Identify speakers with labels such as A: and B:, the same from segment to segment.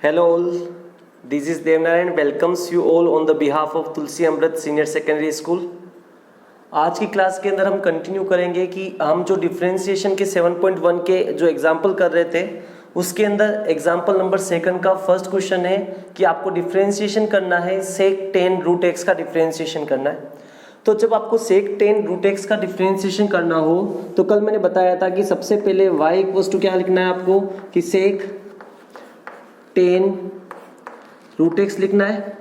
A: Hello all, this is Devnarayan welcomes you all on the behalf of Tulsi Amrit Senior Secondary School। आज की class के अंदर हम continue करेंगे कि हम जो डिफरेंशिएशन के 7.1 के जो एग्जाम्पल कर रहे थे उसके अंदर एग्जाम्पल नंबर 2 का फर्स्ट क्वेश्चन है कि आपको डिफरेंशिएशन करना है सेक 10 रूट एक्स का डिफरेंशिएशन करना है। तो जब आपको सेक 10 रूट एक्स का डिफरेंशिएशन करना हो तो कल मैंने बताया था कि सबसे पहले y इक्वल्स टू क्या लिखना है आपको कि सेक 10 रूट एक्स लिखना है।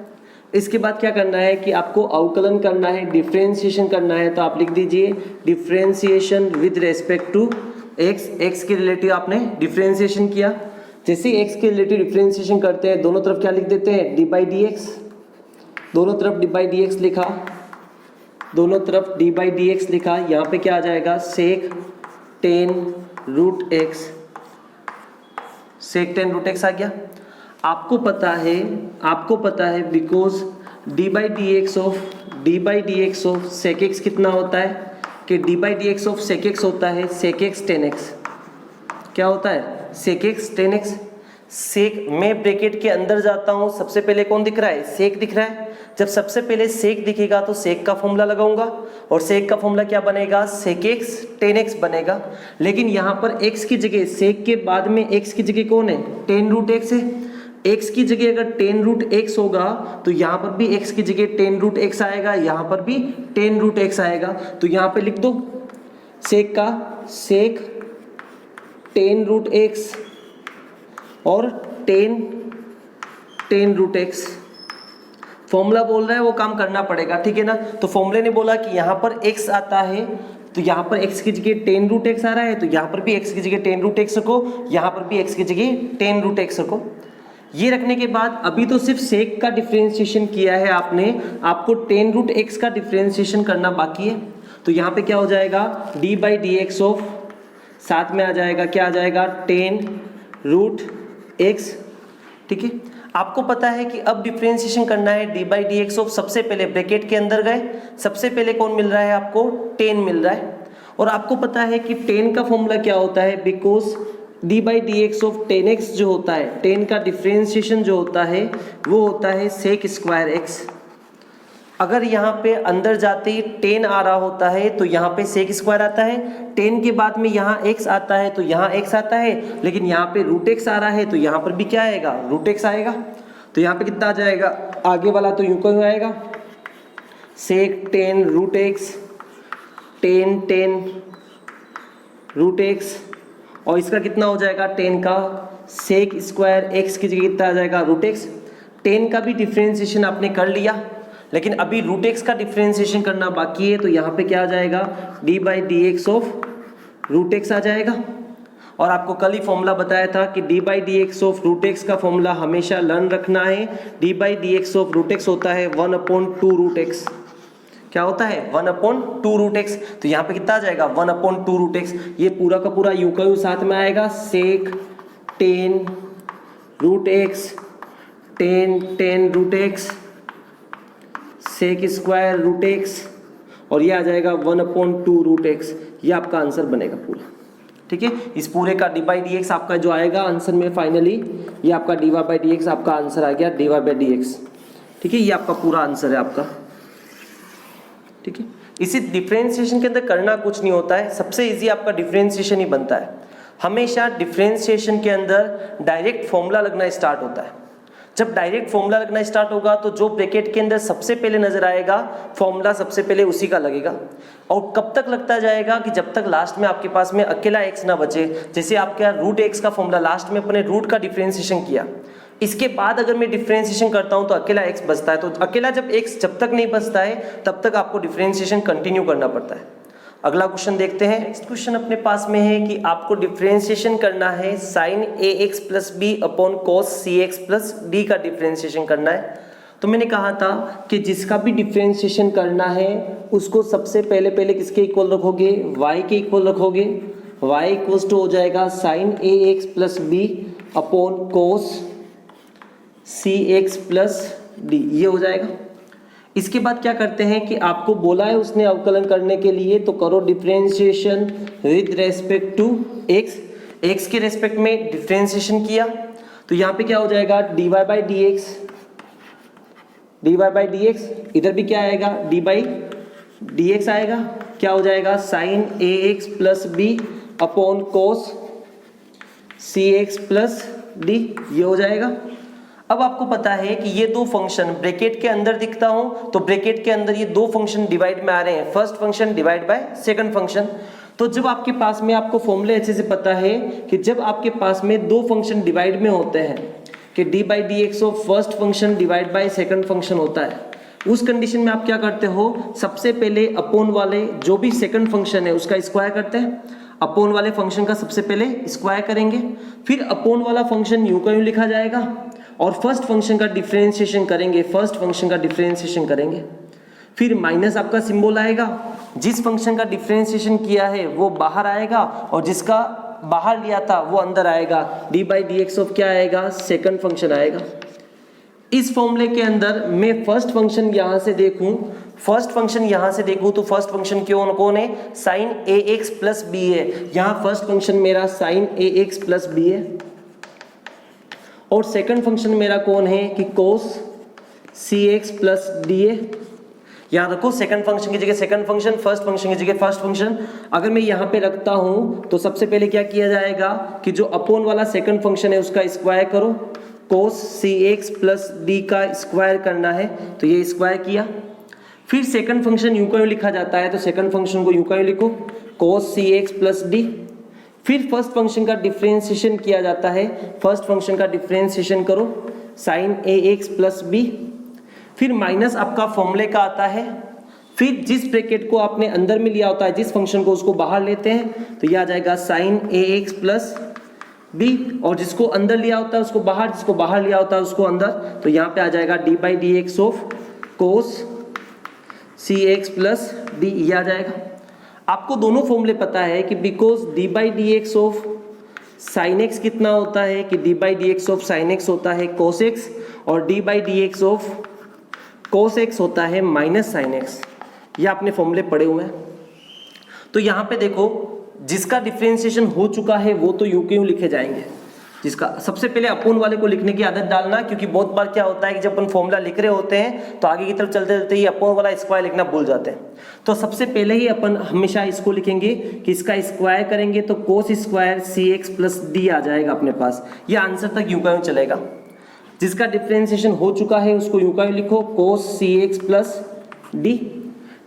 A: इसके बाद क्या करना है कि आपको अवकलन करना है, डिफरेंशिएशन करना है। तो आप लिख दीजिए differentiation with respect to X, X के रिलेटिव आपने डिफरेंशिएशन किया। जैसे एक्स के रिलेटिव डिफरेंशिएशन करते हैं दोनों तरफ क्या लिख देते हैं डी बाई डी एक्स, दोनों तरफ डी बाई डी एक्स लिखा, दोनों तरफ डी बाई डी एक्स लिखा। यहाँ पे क्या आ जाएगा sec 10 root X, sec 10 root X आ गया। आपको पता है because D by D x of sec X कितना होता है कि D by D x of sec X होता है सेक एक्स 10x। क्या होता है सेक एक्स 10x। सेक मैं ब्रैकेट के अंदर जाता हूँ, सबसे पहले कौन दिख रहा है सेक दिख रहा है। जब सबसे पहले सेक दिखेगा तो सेक का फॉर्मूला लगाऊंगा और सेक का फॉर्मूला क्या बनेगा सेक एक्स 10x बनेगा। लेकिन यहाँ पर x की जगह सेक के बाद में x की जगह कौन है 10 रूट x है। x की जगह अगर 10 रूट x होगा तो यहाँ पर भी x की जगह 10 रूट x आएगा, यहाँ पर भी 10 रूट x आएगा। तो यहाँ पे लिख दो सेक का सेक 10 रूट x और 10 रूट x। फॉर्मूला बोल रहा है वो काम करना पड़ेगा, ठीक है ना। तो फॉर्मूले ने बोला कि यहाँ पर x आता है तो यहाँ पर x की जगह 10 रूट x आ रहा है, तो यहाँ पर भी x की जगह 10 रूट x रखो, यहाँ पर भी x की जगह 10 रूट x रखो। ये रखने के बाद अभी तो सिर्फ सेक का डिफरेंशिएशन किया है आपने, आपको 10 रूट x का डिफरेंशिएशन करना बाकी है। तो यहाँ पे क्या हो जाएगा D by D x of, साथ में आ जाएगा क्या आ जाएगा 10 रूट x, ठीक है। आपको पता है कि अब डिफरेंशिएशन करना है D by D x of, सबसे पहले ब्रैकेट के अंदर गए, सबसे पहले कौन मिल रहा है आपको 10 मिल रहा है। और आपको पता है कि 10 का फॉर्मूला क्या होता है because D by D x of 10x जो होता है 10 का डिफरेंशिएशन जो होता है वो होता है सेक स्क्वायर x। अगर यहाँ पे अंदर जाते ही 10 आ रहा होता है तो यहाँ पे सेक स्क्वायर आता है, 10 के बाद में यहाँ x आता है तो यहाँ x आता है, लेकिन यहाँ पे रूट x आ रहा है तो यहाँ पर भी क्या आएगा रूट x आएगा। तो यहाँ पे कितना आ जाएगा आगे वाला तो यूं क्यों आएगा sec 10 root x 10 root x और इसका कितना हो जाएगा 10 का सेक स्क्वायर x की जगह कितना आ जाएगा रूट x। 10 का भी डिफरेंशिएशन आपने कर लिया, लेकिन अभी रूट x का डिफरेंशिएशन करना बाकी है। तो यहाँ पे क्या आ जाएगा D by D x of root x आ जाएगा। और आपको कल ही फॉर्मूला बताया था कि D by D x of root x का फॉर्मूला हमेशा लर्न रखना है। D by D x of root x होता है 1/2 रूट x। क्या होता है 1/2 रूट x। तो यहाँ पे कितना आ जाएगा 1/2 रूट x। ये पूरा का पूरा यूं का यूं साथ में आएगा sec 10 root x 10 root x sec square root x और ये आ जाएगा 1/2 रूट x। ये आपका आंसर बनेगा पूरा, ठीक है। इस पूरे का डी बाई डी एक्स आपका जो आएगा आंसर में फाइनली ये आपका D Y by D X आपका आंसर आ गया D Y by D X, ठीक है। ये आपका पूरा आंसर है आपका, ठीक है। इसी डिफरेंशिएशन के अंदर करना कुछ नहीं होता है, सबसे इजी आपका डिफरेंशिएशन ही बनता है। हमेशा डिफरेंशिएशन के अंदर डायरेक्ट फॉर्मूला लगना स्टार्ट होता है। जब डायरेक्ट फॉर्मूला लगना स्टार्ट होगा तो जो ब्रैकेट के अंदर सबसे पहले नजर आएगा फॉर्मूला सबसे पहले उसी का लगेगा। और कब तक लगता जाएगा कि जब तक लास्ट में आपके पास में अकेला x ना बचे। जैसे आपके रूट x का फॉर्मूला लास्ट में अपने रूट का डिफरेंशिएशन किया, इसके बाद अगर मैं डिफरेंशिएशन करता हूं तो अकेला x बचता है। तो अकेला जब x जब तक नहीं बचता है तब तक आपको डिफरेंशिएशन कंटिन्यू करना पड़ता है। अगला क्वेश्चन देखते हैं। नेक्स्ट क्वेश्चन अपने पास में है कि आपको डिफरेंशिएशन करना है sine ax plus B upon cos cx plus D का डिफरेंशिएशन करना है। तो मैंने कहा था कि जिसका भी डिफरेंशिएशन करना है उसको सबसे पहले किसके इक्वल रखोगे y के इक्वल रखोगे। y इक्वल्स टू हो जाएगा sine ax plus B upon cos cx plus D, ये हो जाएगा। इसके बाद क्या करते हैं कि आपको बोला है उसने अवकलन करने के लिए, तो करो differentiation with respect to x। x के रेस्पेक्ट में डिफरेंशिएशन किया तो यहाँ पे क्या हो जाएगा dy बाई डी एक्स, इधर भी क्या आएगा डी बाई डी एक्स आएगा, क्या हो जाएगा sine a x plus B upon cos C x plus D, ये हो जाएगा। अब आपको पता है कि ये दो फंक्शन ब्रैकेट के अंदर दिखता हूं तो ब्रैकेट के अंदर ये दो फंक्शन डिवाइड में आ रहे हैं, first function divide by second function. तो जब आपके पास में, आपको फॉर्मूले अच्छे से पता है कि जब आपके पास में दो फंक्शन डिवाइड में होते हैं कि D by D x of first function divide by second function होता है, उस कंडीशन में आप क्या करते हो, सबसे पहले अपोन वाले जो भी सेकंड फंक्शन है उसका स्क्वायर करते हैं, अपोन वाले फंक्शन का सबसे पहले स्क्वायर करेंगे, फिर अपोन वाला फंक्शन यूं का यूं लिखा जाएगा और फर्स्ट फंक्शन का डिफरेंशिएशन करेंगे, फिर माइनस आपका सिंबल आएगा, जिस फंक्शन का डिफरेंशिएशन किया है वो बाहर आएगा और जिसका बाहर लिया था वो अंदर आएगा, d by D x of क्या आएगा, सेकंड फंक्शन आएगा। इस फॉर्मूले के अंदर मैं फर्स्ट फंक्शन यहां से देखूं तो फर्स्ट फंक्शन कौन है, sign a x plus B है, यहां फर्स्ट फंक्शन मेरा sign a x plus B है और सेकंड फंक्शन मेरा कौन है कि कोस सी एक्स प्लस डी है। याद रखो सेकंड फंक्शन की जगह सेकंड फंक्शन, फर्स्ट फंक्शन की जगह फर्स्ट फंक्शन। अगर मैं यहाँ पे रखता हूं तो सबसे पहले क्या किया जाएगा कि जो अपोन वाला सेकंड फंक्शन है उसका स्क्वायर करो, कोस सी एक्स प्लस डी का स्क्वायर करना है तो ये स्क्वायर किया, फिर सेकंड फंक्शन यूं का यूं लिखा जाता है तो सेकंड फंक्शन को यूं का यूं लिखो, कोस सी एक्स प्लस डी, फिर फर्स्ट फंक्शन का डिफरेंशिएशन किया जाता है, फर्स्ट फंक्शन का डिफरेंशिएशन करो sign a x plus B, फिर माइनस आपका फॉर्मूले का आता है, फिर जिस ब्रैकेट को आपने अंदर में लिया होता है जिस फंक्शन को उसको बाहर लेते हैं तो यह आ जाएगा sine a x plus B, और जिसको अंदर लिया होता है उसको बाहर, जिसको बाहर लिया होता है उसको अंदर, तो यहाँ पे आ जाएगा D by D x of cos C x plus D, ये आ जाएगा। आपको दोनों फॉर्मूले पता है कि because D by D x of sine X कितना होता है कि D by D x of sine X होता है कोस एक्स और D by D x of cos X होता है माइनस साइन एक्स, ये आपने फॉर्मूले पढ़े हुए हैं। तो यहाँ पे देखो जिसका डिफरेंशिएशन हो चुका है वो तो यूं के यूं लिखे जाएंगे, जिसका सबसे पहले अपोन वाले को लिखने की आदत डालना, क्योंकि बहुत बार क्या होता है कि जब अपन फॉर्मूला लिख रहे होते हैं तो आगे की तरफ चलते चलते ही अपोन वाला स्क्वायर लिखना भूल जाते हैं। तो सबसे पहले ही अपन हमेशा इसको लिखेंगे कि इसका स्क्वायर करेंगे तो कोस स्क्वायर सी एक्स प्लस डी आ जाएगा अपने पास, ये आंसर तक यूं का यूं चलेगा। जिसका डिफरेंशिएशन हो चुका है उसको यूं का यूं लिखो, cos C x plus d,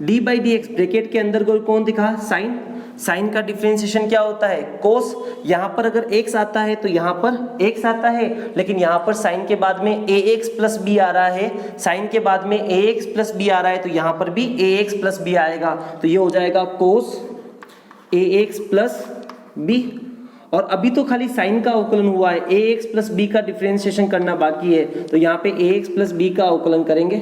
A: d by D x bracket के अंदर कौन दिखा, साइन, साइन का डिफरेंशिएशन क्या होता है कोस, यहाँ पर अगर x आता है तो यहाँ पर x आता है, लेकिन यहाँ पर साइन के बाद में ax प्लस बी आ रहा है, साइन के बाद में ax प्लस बी आ रहा है तो यहाँ पर भी ax प्लस बी आएगा, तो ये हो जाएगा कोस ax प्लस बी। और अभी तो खाली साइन का अवकलन हुआ है, ax प्लस बी का डिफरेंशिएशन करना बाकी है, तो यहाँ पे ax प्लस बी का अवकलन करेंगे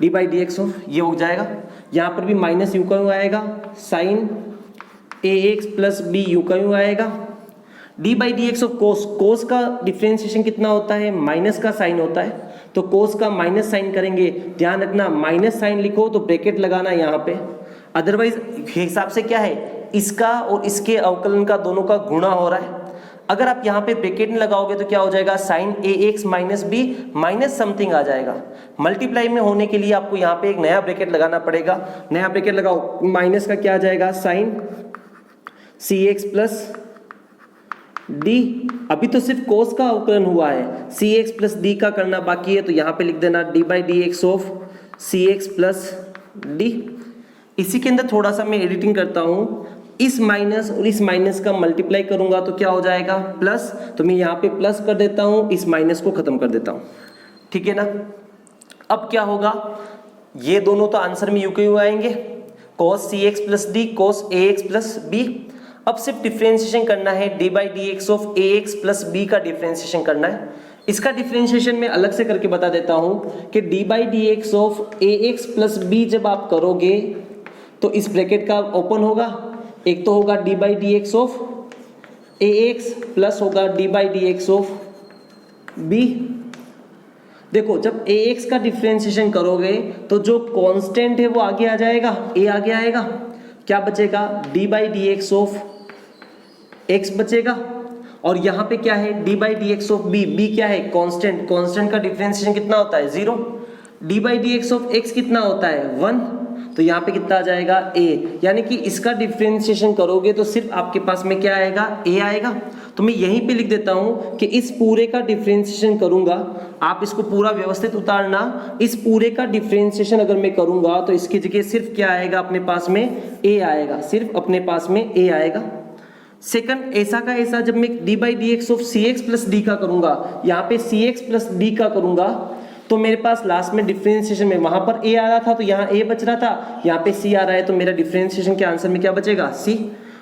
A: d by D x of, ये हो जाएगा। यहाँ पर भी माइनस यू का यू आएगा, sine a x plus b यू का यू आएगा, d by D x of cos, cos का डिफरेंशिएशन कितना होता है, माइनस का साइन होता है, तो कोस का माइनस साइन करेंगे, ध्यान रखना माइनस साइन लिखो तो ब्रैकेट लगाना यहाँ पे, अदरवाइज हिसाब से क्या है इसका और इसके अवकलन का दोनों का गुणा हो रहा है। अगर आप यहाँ पे ब्रैकेट नहीं लगाओगे तो क्या हो जाएगा, sine a x minus b minus something आ जाएगा। मल्टीप्लाई में होने के लिए आपको यहाँ पे एक नया ब्रैकेट लगाना पड़ेगा, नया ब्रैकेट लगाओ, माइनस का क्या आ जाएगा, साइन सी एक्स प्लस डी, अभी तो सिर्फ कोस का अवकलन हुआ है, सी एक्स प्लस डी का करना बाकी है, तो यहाँ पे लिख देना D by D x of C x plus D. इसी के अंदर थोड़ा सा मैं एडिटिंग करता हूँ, इस माइनस और इस माइनस का मल्टीप्लाई करूंगा तो क्या हो जाएगा प्लस, तो मैं यहाँ पे प्लस कर देता हूँ, इस माइनस को खत्म कर देता हूँ, ठीक है ना। अब क्या होगा, ये दोनों तो आंसर में यू के यू आएंगे, cos C x plus D, cos A x plus B. अब सिर्फ डिफरेंशिएशन करना है, D by D x of A x plus B का डिफरेंशिएशन करना है। इसका डिफरेंशिएशन मैं अलग से करके बता देता हूँ कि D by D x of A x plus B जब आप करोगे तो इस ब्रैकेट का ओपन होगा, एक तो होगा d by D x of A x plus होगा d by D x of b. देखो जब ए एक्स का डिफरेंशिएशन करोगे तो जो कांस्टेंट है वो आगे आ जाएगा, ए आगे आएगा, क्या बचेगा d by D x of x बचेगा, और यहाँ पे क्या है D by D x of b, b क्या है कांस्टेंट, कांस्टेंट का डिफरेंशिएशन कितना होता है 0, D by D x of x कितना होता है 1, तो यहाँ पे कितना आ जाएगा a, यानी कि इसका डिफरेंशिएशन करोगे तो सिर्फ आपके पास में क्या आएगा a आएगा। तो मैं यहीं पे लिख देता हूँ कि इस पूरे का डिफरेंशिएशन करूंगा, आप इसको पूरा व्यवस्थित उतारना, इस पूरे का डिफरेंशिएशन अगर मैं करूंगा तो इसकी जगह सिर्फ क्या आएगा अपने पास में a आएगा, सिर्फ अपने पास में a आएगा। सेकंड ऐसा का ऐसा जब मैं d by D x of C x plus D का करूंगा, यहाँ पे सी एक्स प्लस डी का करूंगा तो मेरे पास लास्ट में डिफरेंशिएशन में वहां पर a आ रहा था तो यहाँ a बच रहा था, यहाँ पे c आ रहा है तो मेरा डिफरेंशिएशन के आंसर में क्या बचेगा c।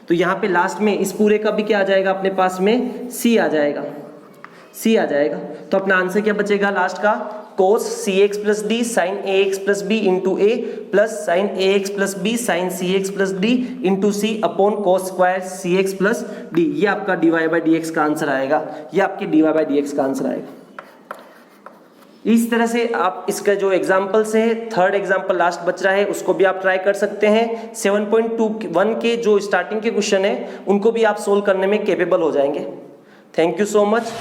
A: तो यहाँ पे लास्ट में इस पूरे का भी क्या आ जाएगा अपने पास में c आ जाएगा, c आ जाएगा। तो अपना आंसर क्या बचेगा लास्ट का cos cx plus d sine ax plus b into a plus sine ax plus b sine cx plus d into c upon cos square cx plus d। ये आपका dy by dx का answer आएगा, ये आपके dy by dx का answer आएगा। इस तरह से आप इसका जो एग्जाम्पल्स है, थर्ड एग्जाम्पल लास्ट बच रहा है उसको भी आप ट्राई कर सकते हैं। 7.21 के जो स्टार्टिंग के क्वेश्चन है उनको भी आप सोल्व करने में कैपेबल हो जाएंगे। Thank you so much.